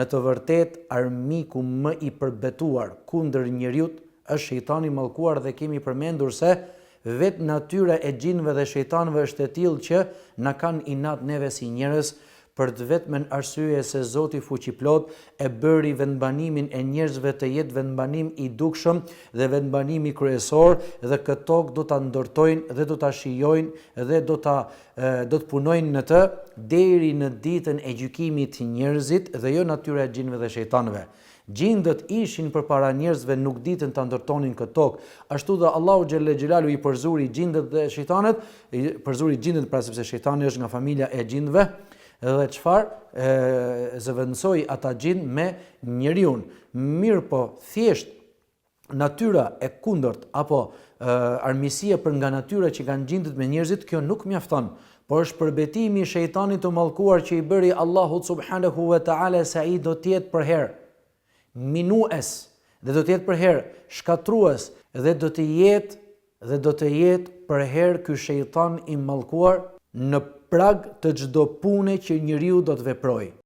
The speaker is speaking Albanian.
Në të vërtetë, armiku më i përbetuar kundër njeriut është shejtani i mallkuar dhe kemi përmendur se vetë natyra e xhinëve dhe shejtanëve është e tillë që na kanë inat neve si njerëz, për të vetmen arsye se Zoti fuqiplot e bëri vendbanimin e njerëzve të jetë vendbanim i dukshëm dhe vendbanimi kryesor, dhe këtë tokë do ta ndërtojnë dhe do ta shijojnë dhe do të punojnë në të deri në ditën e gjykimit njerëzit dhe jo natyra e xhinëve dhe shejtanëve. Gjindët ishin përpara njerëzve, nuk ditën ta ndërtonin këtë tokë. Ashtu dhe Allahu xhelle xhelalu i përzuri gjindët dhe shejtanët, përzuri gjindët pra sepse shejtani është nga familja e gjindëve, dhe çfarë zëvendësoi ata gjin me njeriu. Mirë po, thjesht natyra e kundërt apo armësia për nga natyra që kanë gjindët me njerëzit, kjo nuk mjafton, por është përbetimi i shejtanit të mallkuar që i bëri Allahu subhanahu wa taala se ai do të jetë për herë minues dhe do të jetë për herë shkatrues dhe do të jetë për herë ky shejtan i mallkuar në prag të çdo pune që njeriu do të veprojë.